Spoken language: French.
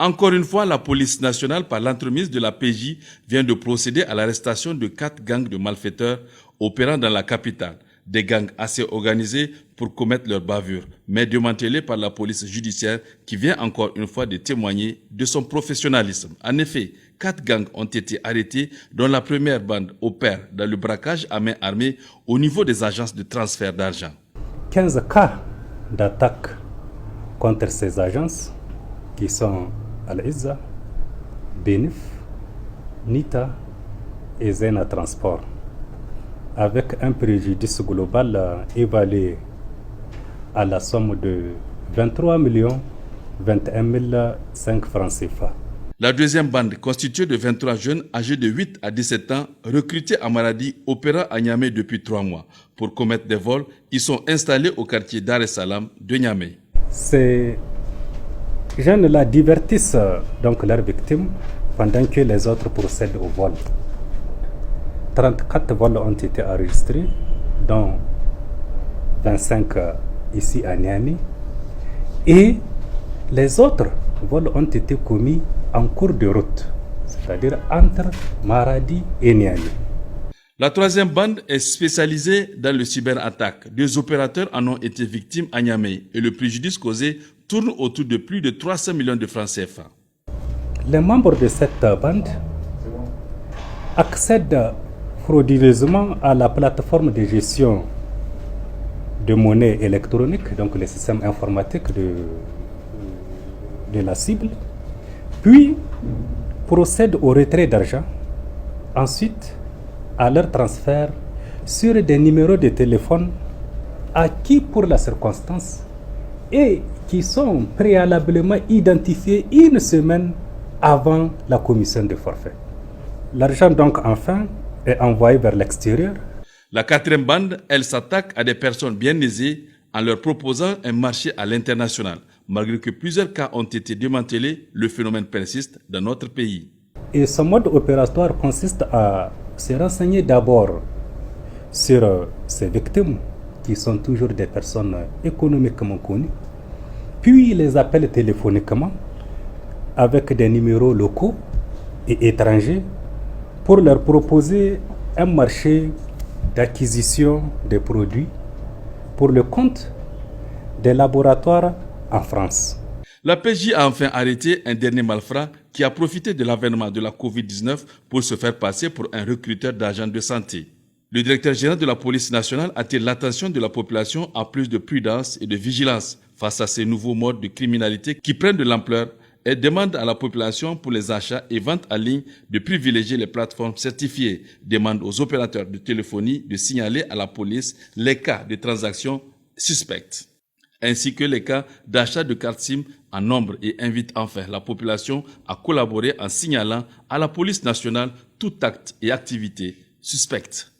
Encore une fois, la police nationale, par l'entremise de la PJ, vient de procéder à l'arrestation de 4 gangs de malfaiteurs opérant dans la capitale. Des gangs assez organisés pour commettre leurs bavures, mais démantelés par la police judiciaire qui vient encore une fois de témoigner de son professionnalisme. En effet, 4 gangs ont été arrêtés, dont la première bande opère dans le braquage à main armée au niveau des agences de transfert d'argent. 15 cas d'attaque contre ces agences qui sont Al-Izza, Benif, Nita et Zena Transport, avec un préjudice global évalué à la somme de 23 21 500 francs CFA. La deuxième bande, constituée de 23 jeunes âgés de 8 à 17 ans, recrutés à Maradi, opérant à Niamey depuis 3 mois. Pour commettre des vols, ils sont installés au quartier Dar es Salaam de Niamey. Ces jeunes-là divertissent donc leurs victimes pendant que les autres procèdent au vol. 34 vols ont été enregistrés, dont 25 ici à Niamey. Et les autres vols ont été commis en cours de route, c'est-à-dire entre Maradi et Niamey. La troisième bande est spécialisée dans le cyberattaque. 2 opérateurs en ont été victimes à Niamey et le préjudice causé tourne autour de plus de 300 millions de francs CFA. Les membres de cette bande accèdent frauduleusement à la plateforme de gestion de monnaie électronique, donc le système informatique de la cible, puis procèdent au retrait d'argent, ensuite à leur transfert sur des numéros de téléphone acquis pour la circonstance et qui sont préalablement identifiés 1 semaine avant la commission de forfait. L'argent donc enfin est envoyé vers l'extérieur. La 4e bande, elle s'attaque à des personnes bien aisées en leur proposant un marché à l'international. Malgré que plusieurs cas ont été démantelés, le phénomène persiste dans notre pays. Et ce mode opératoire consiste à se renseigner d'abord sur ces victimes, qui sont toujours des personnes économiquement connues, puis les appelle téléphoniquement avec des numéros locaux et étrangers pour leur proposer un marché d'acquisition des produits pour le compte des laboratoires en France. La PJ a enfin arrêté un dernier malfrat qui a profité de l'avènement de la Covid-19 pour se faire passer pour un recruteur d'agents de santé. Le directeur général de la police nationale attire l'attention de la population à plus de prudence et de vigilance face à ces nouveaux modes de criminalité qui prennent de l'ampleur et demande à la population pour les achats et ventes en ligne de privilégier les plateformes certifiées, demande aux opérateurs de téléphonie de signaler à la police les cas de transactions suspectes, ainsi que les cas d'achat de cartes SIM en nombre et invite enfin la population à collaborer en signalant à la police nationale tout acte et activité suspecte.